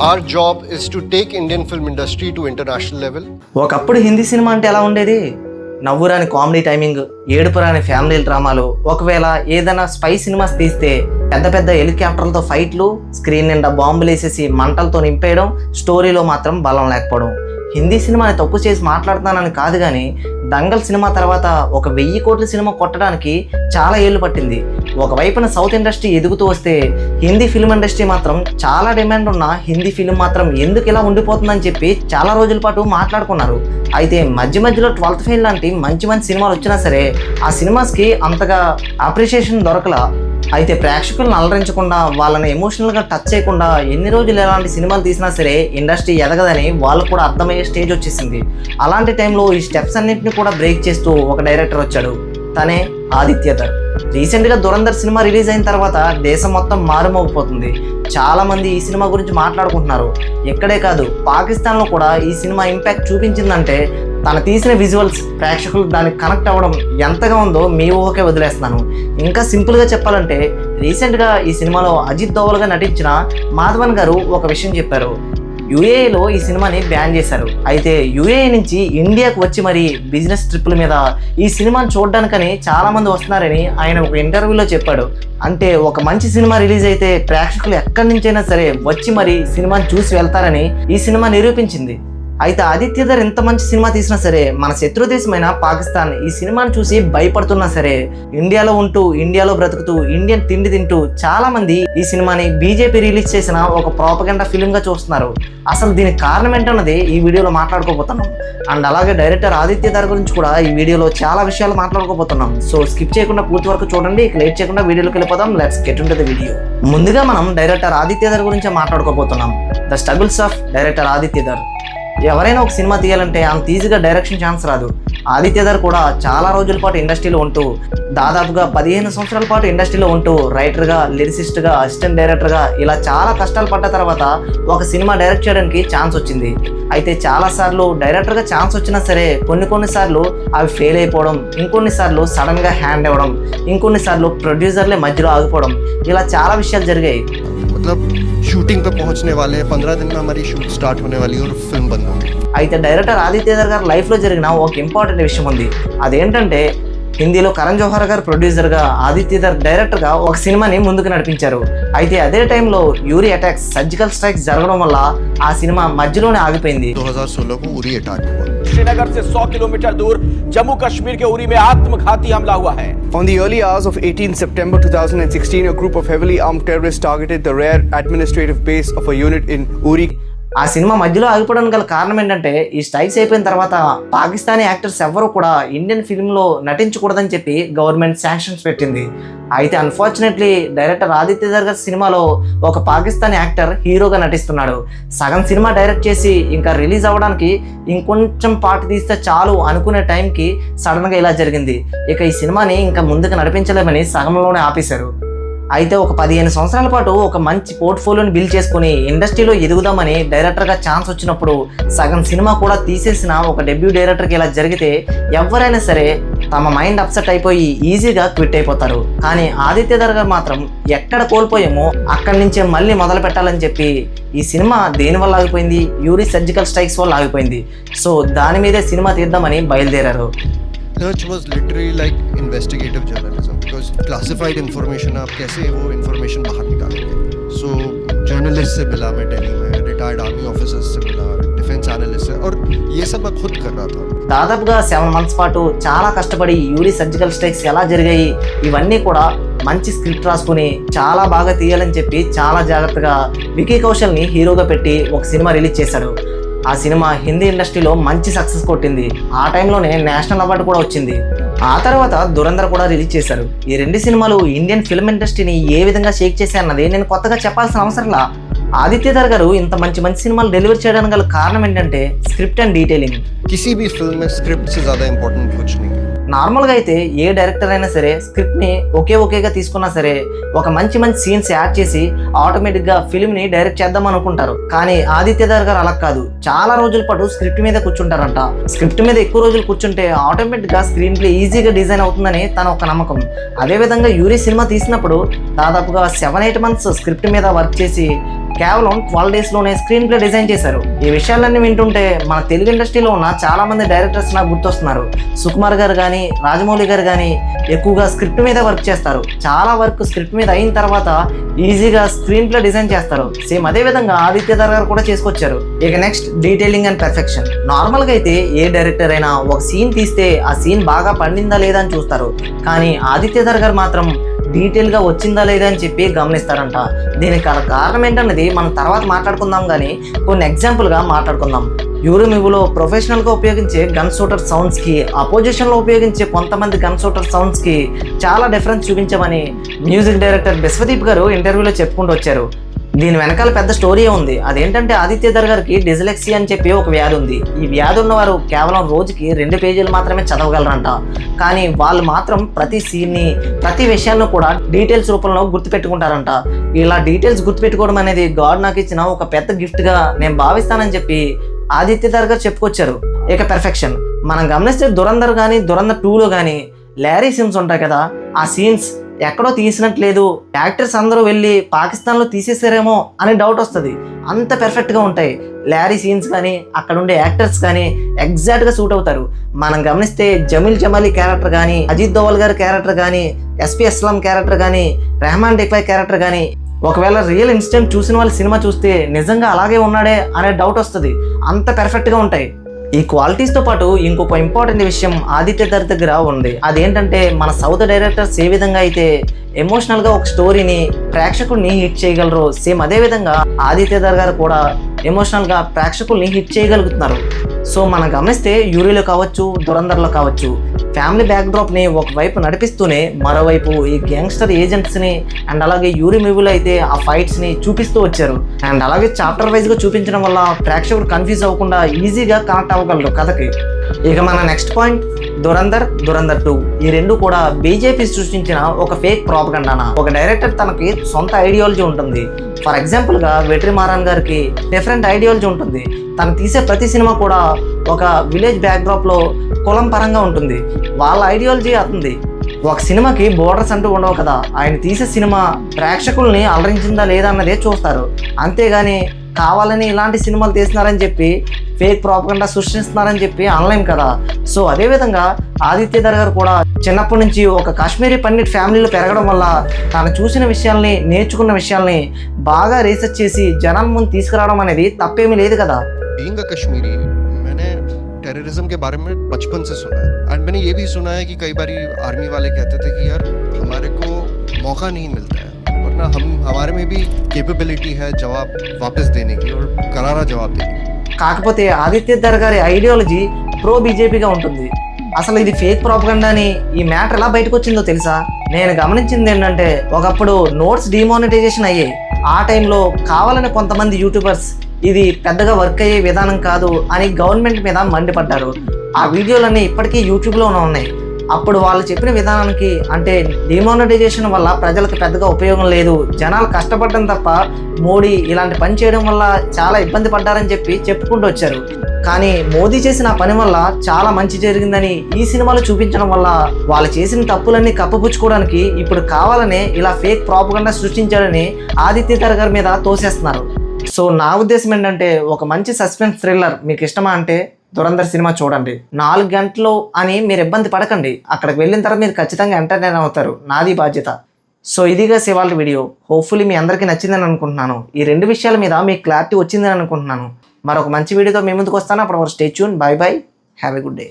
Our job is to take Indian film industry to international level. ఒకప్పుడు Hindi cinema అంటే ఎలా ఉండేది? నవ్వురాని కామెడీ టైమింగ్, ఏడుపురాని ఫ్యామిలీ డ్రామాలు, ఒకవేళ ఏదైనా స్పై సినిమాస్ తీస్తే పెద్ద పెద్ద హెలికాప్టర్లతో ఫైట్లు, స్క్రీన్ నిండా బాంబులు వేసేసి మంటలతో నింపేయడం, స్టోరీలో మాత్రం బలం లేకపోవడం. హిందీ సినిమాని తప్పు చేసి మాట్లాడుతున్నానని కాదు, కానీ దంగల్ సినిమా తర్వాత ఒక 1000 కోట్ల సినిమా కొట్టడానికి చాలా ఏళ్ళు పట్టింది. ఒకవైపున సౌత్ ఇండస్ట్రీ ఎదుగుతూ వస్తే హిందీ ఫిల్మ్ ఇండస్ట్రీ మాత్రం చాలా డిమాండ్ ఉన్న హిందీ ఫిల్మ్ మాత్రం ఎందుకు ఇలా ఉండిపోతుందని చెప్పి చాలా రోజుల పాటు మాట్లాడుకున్నారు. అయితే మధ్యలో 12th ఫెయిల్ లాంటి మంచి మంచి సినిమాలు వచ్చినా సరే ఆ సినిమాస్కి అంతగా అప్రిషియేషన్ దొరకలా. అయితే ప్రేక్షకులను అలరించకుండా, వాళ్ళని ఎమోషనల్గా టచ్ చేయకుండా ఎన్ని రోజులు ఎలాంటి సినిమాలు తీసినా సరే ఇండస్ట్రీ ఎదగదని వాళ్ళకు కూడా అర్థమయ్యే స్టేజ్ వచ్చేసింది. అలాంటి టైంలో ఈ స్టెప్స్ అన్నింటినీ కూడా బ్రేక్ చేస్తూ ఒక డైరెక్టర్ వచ్చాడు. తనే ఆదిత్య ధర్. రీసెంట్గా దురంధర్ సినిమా రిలీజ్ అయిన తర్వాత దేశం మొత్తం మారుమోగిపోతుంది. చాలామంది ఈ సినిమా గురించి మాట్లాడుకుంటున్నారు. ఎక్కడే కాదు, పాకిస్తాన్లో కూడా ఈ సినిమా ఇంపాక్ట్ చూపించిందంటే తను తీసిన విజువల్స్ ప్రేక్షకులు దానికి కనెక్ట్ అవ్వడం ఎంతగా ఉందో మీ ఊహకే వదిలేస్తున్నాను. ఇంకా సింపుల్గా చెప్పాలంటే రీసెంట్గా ఈ సినిమాలో అజిత్ దోవల్గా నటించిన మాధవన్ గారు ఒక విషయం చెప్పారు. యుఏఈలో ఈ సినిమాని బ్యాన్ చేశారు. అయితే యుఏఈ నుంచి ఇండియాకు వచ్చి మరి బిజినెస్ ట్రిప్పుల మీద ఈ సినిమాని చూడడానికని చాలామంది వస్తున్నారని ఆయన ఒక ఇంటర్వ్యూలో చెప్పాడు. అంటే ఒక మంచి సినిమా రిలీజ్ అయితే ప్రేక్షకులు ఎక్కడి నుంచైనా సరే వచ్చి మరి సినిమాని చూసి వెళ్తారని ఈ సినిమా నిరూపించింది. అయితే ఆదిత్య ధర్ ఎంత మంచి సినిమా తీసినా సరే మన శత్రు దేశమైన పాకిస్తాన్ ఈ సినిమాని చూసి భయపడుతున్నా సరే ఇండియాలో ఉంటూ, ఇండియాలో బ్రతుకుతూ, ఇండియన్ తిండి తింటూ చాలా మంది ఈ సినిమాని బీజేపీ రిలీజ్ చేసిన ఒక ప్రాపగండా ఫిల్మ్గా చూస్తున్నారు. అసలు దీనికి కారణం ఏంటన్నది ఈ వీడియోలో మాట్లాడుకోబోతున్నాం. అండ్ అలాగే డైరెక్టర్ ఆదిత్య ధర్ గురించి కూడా ఈ వీడియోలో చాలా విషయాలు మాట్లాడుకోబోతున్నాం. సో స్కిప్ చేయకుండా పూర్తి వరకు చూడండి. లేట్ చేయకుండా వీడియోలోకి వెళ్ళిపోదాం. Let's get into the video. ముందుగా మనం డైరెక్టర్ ఆదిత్య ధర్ గురించి మాట్లాడుకోబోతున్నాం. The struggles of director Aditya Dhar. ఎవరైనా ఒక సినిమా తీయాలంటే అంత ఈజీగా డైరెక్షన్ ఛాన్స్ రాదు. ఆదిత్య ధర్ కూడా చాలా రోజుల పాటు ఇండస్ట్రీలో ఉంటూ, దాదాపుగా 15 సంవత్సరాల పాటు ఇండస్ట్రీలో ఉంటూ రైటర్గా, లిరిసిస్ట్గా, అసిస్టెంట్ డైరెక్టర్గా ఇలా చాలా కష్టాలు పడ్డ తర్వాత ఒక సినిమా డైరెక్ట్ చేయడానికి ఛాన్స్ వచ్చింది. అయితే చాలాసార్లు డైరెక్టర్గా ఛాన్స్ వచ్చినా సరే కొన్నిసార్లు అవి ఫెయిల్ అయిపోవడం, ఇంకొన్నిసార్లు సడన్గా హ్యాండ్ ఇవ్వడం, ఇంకొన్నిసార్లు ప్రొడ్యూసర్లే మధ్యలో ఆగిపోవడం, ఇలా చాలా విషయాలు జరిగాయి. मतलब शूटिंग पे पहुंचने वाले हैं, 15 दिन में हमारी शूट स्टार्ट होने वाली है और फिल्म बंद होगी. అయితే డైరెక్టర్ ఆదిత్య ధర్ గారి లైఫ్లో జరిగిన ఒక ఇంపార్టెంట్ విషయం ఉంది. అదేంటంటే హిందీలో కరణ్ జోహర్ గారు ప్రొడ్యూసర్గా, ఆదిత్య ధర్ డైరెక్టర్గా ఒక సినిమాని ముందుకు నడిపించారు. అయితే అదే టైంలో యూరి అటాక్స్, సర్జికల్ స్ట్రైక్స్ జరగడం వల్ల ఆ సినిమా మధ్యలోనే ఆగిపోయింది. 2016 को उरी अटैक हुआ. श्रीनगर से 100 किलोमीटर दूर जम्मू कश्मीर के उरी में आत्मघाती हमला हुआ है. On the early hours of 18 September 2016, a group of heavily armed terrorists targeted the rare administrative base of a unit in Uri. ఆ సినిమా మధ్యలో ఆగిపోవడానికి గల కారణం ఏంటంటే ఈ స్ట్రైక్స్ అయిపోయిన తర్వాత పాకిస్తానీ యాక్టర్స్ ఎవరు కూడా ఇండియన్ ఫిల్మ్లో నటించకూడదని చెప్పి గవర్నమెంట్ శాంక్షన్స్ పెట్టింది. అయితే అన్ఫార్చునేట్లీ డైరెక్టర్ ఆదిత్య ధర్ గారి సినిమాలో ఒక పాకిస్తానీ యాక్టర్ హీరోగా నటిస్తున్నాడు. సగం సినిమా డైరెక్ట్ చేసి ఇంకా రిలీజ్ అవ్వడానికి ఇంకొంచెం పార్ట్ తీస్తే చాలు అనుకునే టైంకి సడన్గా ఇలా జరిగింది. ఇక ఈ సినిమాని ఇంకా ముందుకు నడిపించలేమని సగంలోనే ఆపేశారు. అయితే ఒక 15 సంవత్సరాల పాటు ఒక మంచి పోర్ట్ఫోలియోని బిల్డ్ చేసుకుని ఇండస్ట్రీలో ఎదుగుదామని డైరెక్టర్గా ఛాన్స్ వచ్చినప్పుడు సగం సినిమా కూడా తీసేసిన ఒక డెబ్యూ డైరెక్టర్కి ఇలా జరిగితే ఎవరైనా సరే తమ మైండ్ అప్సెట్ అయిపోయి ఈజీగా క్విట్ అయిపోతారు. కానీ ఆదిత్య ధర్ గారు మాత్రం ఎక్కడ కోల్పోయామో అక్కడి నుంచే మళ్ళీ మొదలు పెట్టాలని చెప్పి ఈ సినిమా దేనివల్ల ఆగిపోయింది? యూరి సర్జికల్ స్ట్రైక్స్ వల్ల ఆగిపోయింది. సో దాని మీదే సినిమా తీద్దామని బయలుదేరారు. Search was literally like investigative journalism because classified information आप कैसे वो information बाहर निकालेंगे. So journalist से मिला मैं दिल्ली में, retired army officers से मिला, defense analyst से, और ये सब मैं खुद कर रहा था. దాదాపుగా 7 months పాటు చాలా కష్టపడి యూరి సర్జికల్ స్ట్రైక్స్ ఎలా జరిగాయి ఇవన్నీ కూడా మంచి స్క్రిప్ట్ రాసుకుని చాలా బాగా తీయాలని చెప్పి చాలా జాగ్రత్తగా వికీ కౌశల్ని హీరోగా పెట్టి ఒక సినిమా రిలీజ్ చేశాడు. ఆ సినిమా హిందీ ఇండస్ట్రీలో మంచి సక్సెస్ కొట్టింది. ఆ టైంలోనే నేషనల్ అవార్డు కూడా వచ్చింది. ఆ తర్వాత దురంధర్ కూడా రిలీజ్ చేశారు. ఈ 2 సినిమాలు ఇండియన్ ఫిల్మ్ ఇండస్ట్రీని ఏ విధంగా షేక్ చేశాయన్నది నేను కొత్తగా చెప్పాల్సిన అవసరంలా. ఆదిత్య ధర్ గారు ఇంత మంచి సినిమాలు డెలివర్ చేయడానికి గల కారణం ఏంటంటే స్క్రిప్ట్ అండ్ డీటెయిలింగ్. किसी भी फिल्म में स्क्रिप्ट से ज़्यादा इम्पोर्टेंट कुछ नहीं है. నార్మల్గా అయితే ఏ డైరెక్టర్ అయినా సరే స్క్రిప్ట్ని ఒకేగా తీసుకున్నా సరే ఒక మంచి సీన్స్ యాడ్ చేసి ఆటోమేటిక్గా ఫిల్మ్ని డైరెక్ట్ చేద్దాం అనుకుంటారు. కానీ ఆదిత్య ధర్ గారు అలా కాదు. చాలా రోజుల పాటు స్క్రిప్ట్ మీద కూర్చుంటారంట. స్క్రిప్ట్ మీద ఎక్కువ రోజులు కూర్చుంటే ఆటోమేటిక్గా స్క్రీన్ ప్లే ఈజీగా డిజైన్ అవుతుందని తన ఒక నమ్మకం. అదేవిధంగా యూరి సినిమా తీసినప్పుడు దాదాపుగా 7-8 months స్క్రిప్ట్ మీద వర్క్ చేసి కేవలం 12 డేస్లోనే స్క్రీన్ ప్లే డిజైన్ చేశారు. ఈ విషయాలన్నీ వింటుంటే మన తెలుగు ఇండస్ట్రీలో ఉన్న చాలా మంది డైరెక్టర్స్ నాకు గుర్తొస్తున్నారు. సుకుమార్ గారు కానీ రాజమౌళి గారు కానీ ఎక్కువగా స్క్రిప్ట్ మీద వర్క్ చేస్తారు. చాలా వర్క్ స్క్రిప్ట్ మీద అయిన తర్వాత ఈజీగా స్క్రీన్ ప్లే డిజైన్ చేస్తారు. సేమ్ అదే విధంగా ఆదిత్య ధర్ గారు కూడా చేసుకొచ్చారు. ఇక నెక్స్ట్ డీటెయిలింగ్ అండ్ పర్ఫెక్షన్. నార్మల్గా అయితే ఏ డైరెక్టర్ అయినా ఒక సీన్ తీస్తే ఆ సీన్ బాగా పండిందా లేదా అని చూస్తారు. కానీ ఆదిత్య ధర్ గారు మాత్రం డీటెయిల్గా వచ్చిందా లేదా అని చెప్పి గమనిస్తారంట. దీనికి కారణం ఏంటన్నది మనం తర్వాత మాట్లాడుకుందాం, కానీ కొన్ని ఎగ్జాంపుల్గా మాట్లాడుకుందాం. యూరిమివ్లో ప్రొఫెషనల్గా ఉపయోగించే గన్ షూటర్ సౌండ్స్కి అపోజిషన్లో ఉపయోగించే కొంతమంది గన్ షూటర్ సౌండ్స్కి చాలా డిఫరెన్స్ చూపించామని మ్యూజిక్ డైరెక్టర్ బిశ్వదీప్ గారు ఇంటర్వ్యూలో చెప్పుకుంటూ వచ్చారు. దీని వెనకాల పెద్ద స్టోరీ ఉంది. అదేంటంటే ఆదిత్య ధర్ గారికి డిస్లెక్సియా అని చెప్పి ఒక వ్యాధి ఉంది. ఈ వ్యాధి ఉన్నవారు కేవలం రోజుకి 2 పేజీలు మాత్రమే చదవగలరంట. కానీ వాళ్ళు మాత్రం ప్రతి సీన్ని ప్రతి విషయాన్ని కూడా డీటెయిల్స్ రూపంలో గుర్తుపెట్టుకుంటారంట. ఇలా డీటెయిల్స్ గుర్తుపెట్టుకోవడం అనేది గాడ్ నాకు ఇచ్చిన ఒక పెద్ద గిఫ్ట్గా నేను భావిస్తానని చెప్పి ఆదిత్య ధర్ గారు చెప్పుకొచ్చారు. ఇక పెర్ఫెక్షన్ మనం గమనిస్తే దురంధర్ కానీ దురంధర్ 2లో కానీ ల్యారీ సీన్స్ ఉంటాయి కదా, ఆ సీన్స్ ఎక్కడో తీసినట్లేదు, యాక్టర్స్ అందరూ వెళ్ళి పాకిస్తాన్లో తీసేసారేమో అని డౌట్ వస్తుంది. అంత పెర్ఫెక్ట్గా ఉంటాయి ల్యారీ సీన్స్ కానీ అక్కడ ఉండే యాక్టర్స్ కానీ ఎగ్జాక్ట్గా సూట్ అవుతారు. మనం గమనిస్తే జమీల్ జమాలి క్యారెక్టర్ కానీ, అజిత్ దోవల్ గారి క్యారెక్టర్ కానీ, ఎస్పీ అస్లాం క్యారెక్టర్ కానీ, రెహమాన్ డెక్వై క్యారెక్టర్ కానీ ఒకవేళ రియల్ ఇన్సిడెంట్ చూసిన వాళ్ళు సినిమా చూస్తే నిజంగా అలాగే ఉన్నాడే అనే డౌట్ వస్తుంది. అంత పెర్ఫెక్ట్గా ఉంటాయి. ఈ క్వాలిటీస్తో పాటు ఇంకొక ఇంపార్టెంట్ విషయం ఆదిత్య ధర్ దగ్గర ఉంది. అదేంటంటే మన సౌత్ డైరెక్టర్స్ ఏ విధంగా అయితే ఎమోషనల్గా ఒక స్టోరీని ప్రేక్షకుల్ని హిట్ చేయగలరు, సేమ్ అదే విధంగా ఆదిత్య ధర్ గారు కూడా ఎమోషనల్గా ప్రేక్షకుల్ని హిట్ చేయగలుగుతున్నారు. సో మనం గమనిస్తే యూరిలో కావచ్చు, దురంధర్లో కావచ్చు, ఫ్యామిలీ బ్యాక్డ్రాప్ని ఒకవైపు నడిపిస్తూనే మరోవైపు ఈ గ్యాంగ్స్టర్ ఏజెంట్స్ని అండ్ అలాగే యూరి మూవీలో అయితే ఆ ఫైట్స్ని చూపిస్తూ వచ్చారు. అండ్ అలాగే చాప్టర్ వైజ్గా చూపించడం వల్ల ప్రేక్షకుడు కన్ఫ్యూజ్ అవ్వకుండా ఈజీగా కనెక్ట్ అవ్వగలరు కథకి. ఇక మన నెక్స్ట్ పాయింట్ దురంధర్ 2. ఈ రెండు కూడా బీజేపీ సృష్టించిన ఒక ఫేక్ ప్రాపగండానా. ఒక డైరెక్టర్ తనకి సొంత ఐడియాలజీ ఉంటుంది. ఫర్ ఎగ్జాంపుల్గా వెట్రిమారన్ గారికి డిఫరెంట్ ఐడియాలజీ ఉంటుంది. తను తీసే ప్రతి సినిమా కూడా ఒక విలేజ్ బ్యాక్డ్రాప్లో కులం పరంగా ఉంటుంది. వాళ్ళ ఐడియాలజీ అతుంది. ఒక సినిమాకి బోర్డర్స్ అంటూ ఉండవు కదా, ఆయన తీసే సినిమా ప్రేక్షకుల్ని అలరించిందా లేదా అన్నదే చూస్తారు. అంతేగాని కావాలని ఇలాంటి సినిమాలు తీస్తున్నారని చెప్పి ఫేక్ ప్రాపగండా సృష్టిస్తున్నారని చెప్పి అనలేం కదా. సో అదేవిధంగా ఆదిత్య ధర్ గారు కూడా చిన్నప్పటి నుంచి ఒక కాశ్మీరీ పండిట్ ఫ్యామిలీలో పెరగడం వల్ల తాను చూసిన విషయాల్ని, నేర్చుకున్న విషయాల్ని బాగా రీసెర్చ్ చేసి జనాల ముందు తీసుకురావడం అనేది తప్పేమీ లేదు కదా. बीइंग अ कश्मीरी मैंने टेररिज्म के बारे में बचपन से सुना है एंड मैंने ये भी सुना है कि कई बार आर्मी वाले कहते थे कि यार हमारे को मौका नहीं मिलता है, वरना हमारे में भी कैपेबिलिटी है जवाब वापस देने की और करारा जवाब देने की. కాకపోతే ఆదిత్య ధర్ గారి ఐడియాలజీ ప్రో బీజేపీగా ఉంటుంది. అసలు ఇది ఫేక్ ప్రాపగండా అని ఈ మ్యాటర్ ఎలా బయటకు వచ్చిందో తెలుసా? నేను గమనించింది ఏంటంటే ఒకప్పుడు నోట్స్ డిమానిటైజేషన్ అయ్యాయి. ఆ టైంలో కావాలని కొంతమంది యూట్యూబర్స్ ఇది పెద్దగా వర్క్ అయ్యే విధానం కాదు అని గవర్నమెంట్ మీద మండిపడ్డారు. ఆ వీడియోలన్నీ ఇప్పటికీ యూట్యూబ్లోనే ఉన్నాయి. అప్పుడు వాళ్ళు చెప్పిన విధానానికి, అంటే డిమానిటైజేషన్ వల్ల ప్రజలకు పెద్దగా ఉపయోగం లేదు, జనాలు కష్టపడడం తప్ప మోడీ ఇలాంటి పని చేయడం వల్ల చాలా ఇబ్బంది పడ్డారని చెప్పి చెప్పుకుంటూ వచ్చారు. కానీ మోదీ చేసిన పని వల్ల చాలా మంచి జరిగిందని ఈ సినిమాలో చూపించడం వల్ల వాళ్ళు చేసిన తప్పులన్నీ కప్పపుచ్చుకోవడానికి ఇప్పుడు కావాలనే ఇలా ఫేక్ ప్రాపగండా సృష్టించారని ఆదిత్య ధర్ గారి మీద తోసేస్తున్నారు. సో నా ఉద్దేశం ఏంటంటే ఒక మంచి సస్పెన్స్ థ్రిల్లర్ మీకు ఇష్టమా అంటే దురంధర్ సినిమా చూడండి. 4 గంటలు అని మీరు ఇబ్బంది పడకండి. అక్కడికి వెళ్ళిన తర్వాత మీరు ఖచ్చితంగా ఎంటర్టైన్ అవుతారు, నాది బాధ్యత. సో ఇదిగా ఇవాళ వీడియో. హోప్ఫుల్లీ మీ అందరికీ నచ్చిందని అనుకుంటున్నాను. ఈ 2 విషయాల మీద మీకు క్లారిటీ వచ్చిందని అనుకుంటున్నాను. మరొక మంచి వీడియోతో మీ ముందుకు వస్తాను. అప్పుడు stay tune. By by. Have a good day.